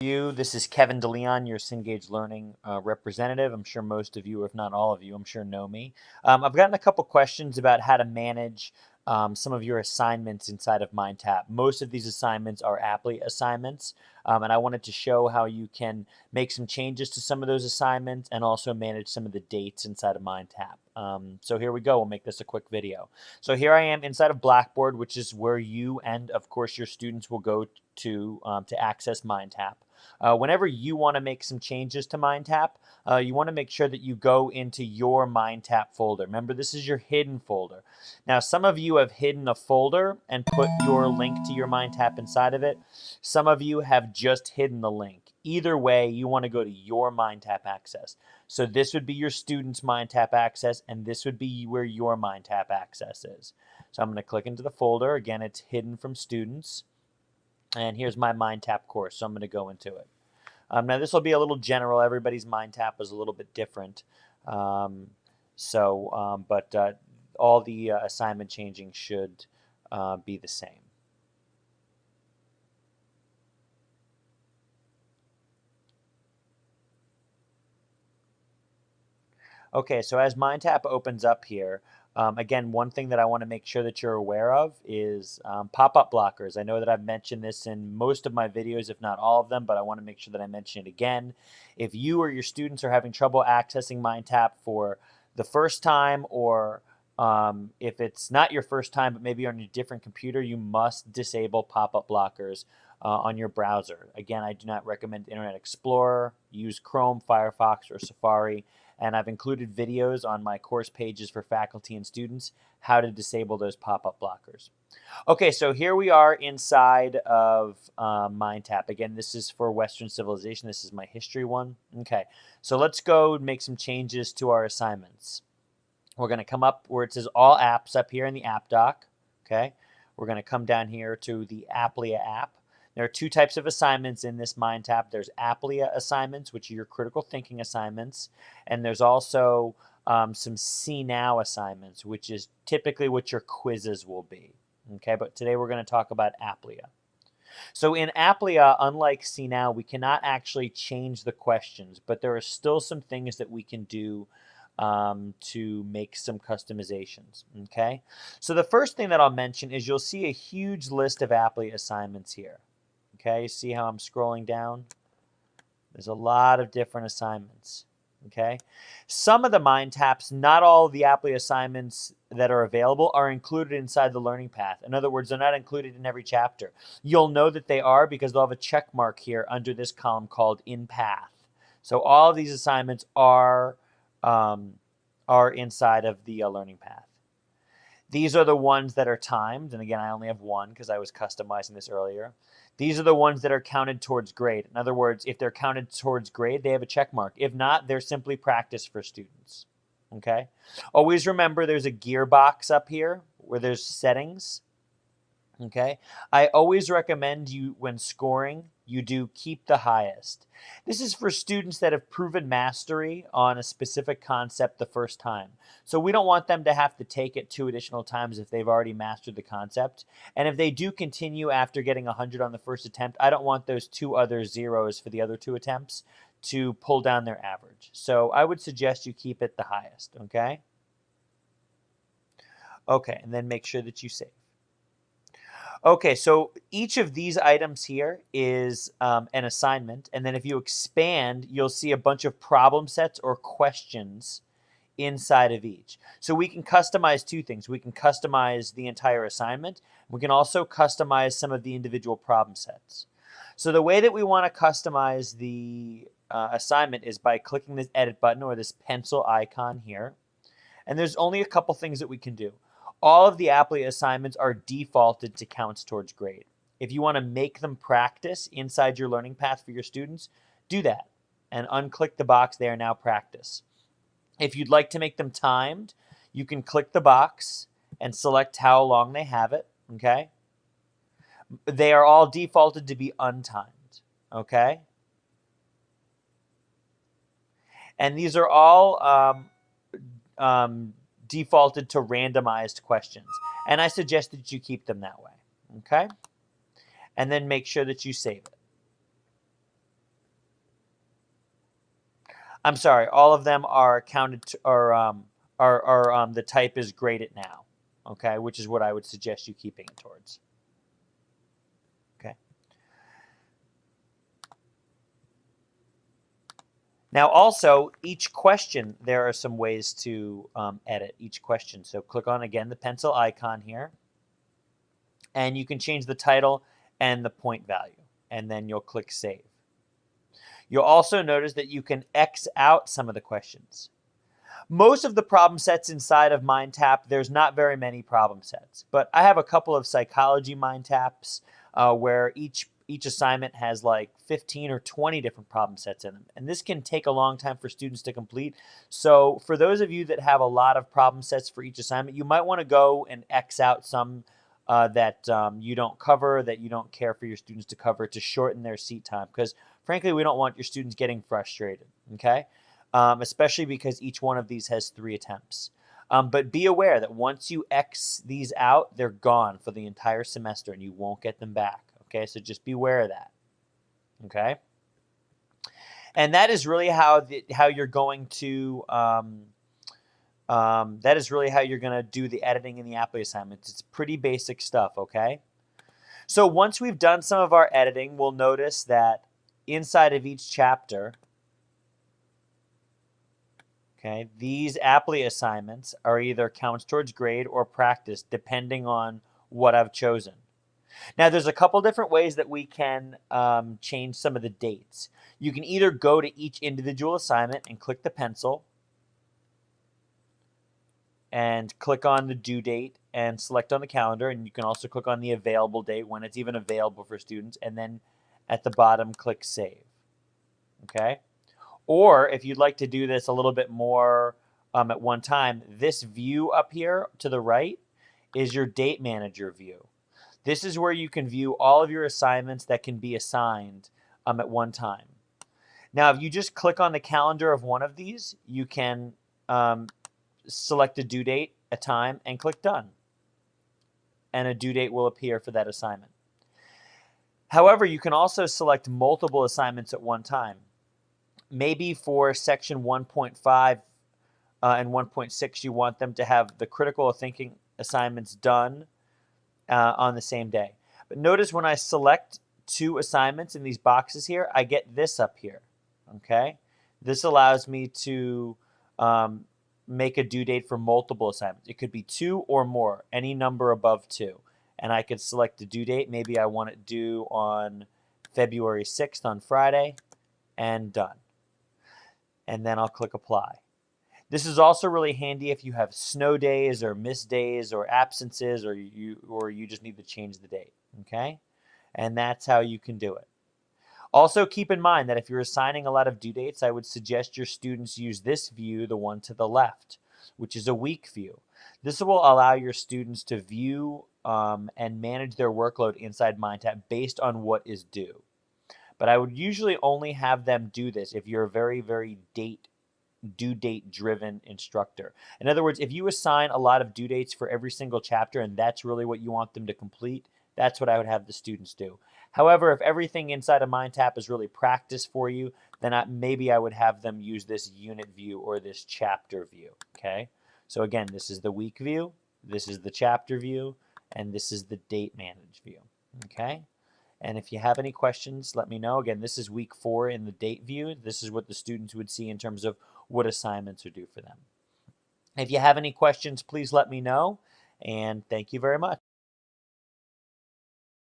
This is Kevin DeLeon, your Cengage Learning representative. I'm sure most of you, if not all of you, I'm sure know me. I've gotten a couple questions about how to manage some of your assignments inside of Mindtap. Most of these assignments are Aplia assignments, and I wanted to show how you can make some changes to some of those assignments and also manage some of the dates inside of Mindtap. So here we go. We'll make this a quick video. So here I am inside of Blackboard, which is where you and, of course, your students will go to access Mindtap. Whenever you want to make some changes to Mindtap, you want to make sure that you go into your Mindtap folder. Remember, this is your hidden folder. Now, some of you have hidden a folder and put your link to your Mindtap inside of it. Some of you have just hidden the link. Either way, you want to go to your Mindtap access. So this would be your student's Mindtap access, and this would be where your Mindtap access is. So I'm going to click into the folder. Again, it's hidden from students. And here's my Mindtap course, so I'm going to go into it. Now this will be a little general. Everybody's Mindtap is a little bit different. But all the assignment changing should be the same. Okay, so as Mindtap opens up here, again, one thing that I want to make sure that you're aware of is pop-up blockers. I know that I've mentioned this in most of my videos, if not all of them, but I want to make sure that I mention it again. If you or your students are having trouble accessing Mindtap for the first time, or if it's not your first time, but maybe on a different computer, you must disable pop-up blockers on your browser. Again, I do not recommend Internet Explorer. Use Chrome, Firefox, or Safari. And I've included videos on my course pages for faculty and students how to disable those pop-up blockers. Okay, so here we are inside of Mindtap. Again, this is for Western Civilization. This is my history one. Okay, so let's go make some changes to our assignments. We're going to come up where it says All Apps up here in the App Dock. Okay, we're going to come down here to the Aplia app. There are two types of assignments in this Mindtap. There's Aplia assignments, which are your critical thinking assignments, and there's also some See Now assignments, which is typically what your quizzes will be. Okay, but today we're going to talk about Aplia. So in Aplia, unlike See Now, we cannot actually change the questions, but there are still some things that we can do to make some customizations. Okay, so the first thing that I'll mention is you'll see a huge list of Aplia assignments here. Okay, see how I'm scrolling down? There's a lot of different assignments. Okay, some of the Mindtaps, not all of the Aplia assignments that are available are included inside the learning path. In other words, they're not included in every chapter. You'll know that they are because they'll have a check mark here under this column called In Path. So all of these assignments are inside of the learning path. These are the ones that are timed, and again, I only have one because I was customizing this earlier. These are the ones that are counted towards grade. In other words, if they're counted towards grade, they have a check mark. If not, they're simply practice for students. Okay? Always remember there's a gearbox up here where there's settings. Okay? I always recommend you, when scoring, you do keep the highest. This is for students that have proven mastery on a specific concept the first time. So we don't want them to have to take it 2 additional times if they've already mastered the concept. And if they do continue after getting 100 on the first attempt, I don't want those 2 other zeros for the other 2 attempts to pull down their average. So I would suggest you keep it the highest, okay? Okay, and then make sure that you save. Okay, so each of these items here is an assignment, and then if you expand, you'll see a bunch of problem sets or questions inside of each. So we can customize 2 things. We can customize the entire assignment. We can also customize some of the individual problem sets. So the way that we want to customize the assignment is by clicking this edit button or this pencil icon here. And there's only a couple things that we can do. All of the Aplia assignments are defaulted to counts towards grade. If you want to make them practice inside your learning path for your students, do that and unclick the box. They are now practice. If you'd like to make them timed, you can click the box and select how long they have it, okay? They are all defaulted to be untimed, okay? And these are all defaulted to randomized questions. And I suggest that you keep them that way, okay? And then make sure that you save it. I'm sorry, all of them are counted to, are the type is graded now, okay, which is what I would suggest you keeping it towards. Okay. Now, also, each question, there are some ways to edit each question. So click on, again, the pencil icon here, and you can change the title and the point value, and then you'll click Save. You'll also notice that you can X out some of the questions. Most of the problem sets inside of Mindtap, there's not very many problem sets, but I have a couple of psychology Mindtaps where each assignment has like 15 or 20 different problem sets in them. And this can take a long time for students to complete. So for those of you that have a lot of problem sets for each assignment, you might want to go and X out some that you don't cover, that you don't care for your students to cover, to shorten their seat time. Because frankly, we don't want your students getting frustrated, okay? Especially because each one of these has 3 attempts. But be aware that once you X these out, they're gone for the entire semester and you won't get them back. Okay, so just be aware of that. Okay, and that is really how you're going to that is really how you're going to do the editing in the Aplia assignments. It's pretty basic stuff. Okay, so once we've done some of our editing, we'll notice that inside of each chapter, okay, these Aplia assignments are either counts towards grade or practice, depending on what I've chosen. Now, there's a couple different ways that we can change some of the dates. You can either go to each individual assignment and click the pencil and click on the due date and select on the calendar, and you can also click on the available date when it's even available for students, and then at the bottom, click Save. Okay? Or if you'd like to do this a little bit more at one time, this view up here to the right is your date manager view. This is where you can view all of your assignments that can be assigned at one time. Now, if you just click on the calendar of one of these, you can select a due date, a time, and click Done. And a due date will appear for that assignment. However, you can also select multiple assignments at one time. Maybe for section 1.5 and 1.6, you want them to have the critical thinking assignments done on the same day. But notice when I select 2 assignments in these boxes here, I get this up here, okay? This allows me to make a due date for multiple assignments. It could be 2 or more, any number above 2. And I could select the due date. Maybe I want it due on February 6th on Friday, and done. And then I'll click Apply. This is also really handy if you have snow days or missed days or absences, or you just need to change the date, okay? And that's how you can do it. Also, keep in mind that if you're assigning a lot of due dates, I would suggest your students use this view, the one to the left, which is a week view. This will allow your students to view and manage their workload inside Mindtap based on what is due. But I would usually only have them do this if you're a very, very due date driven instructor. In other words, if you assign a lot of due dates for every single chapter and that's really what you want them to complete, that's what I would have the students do. However, if everything inside of Mindtap is really practice for you, then maybe I would have them use this unit view or this chapter view, okay? So again, this is the week view, this is the chapter view, and this is the date manage view, okay? And if you have any questions, let me know. Again, this is week 4 in the date view. This is what the students would see in terms of what assignments are due for them. If you have any questions, please let me know. And thank you very much.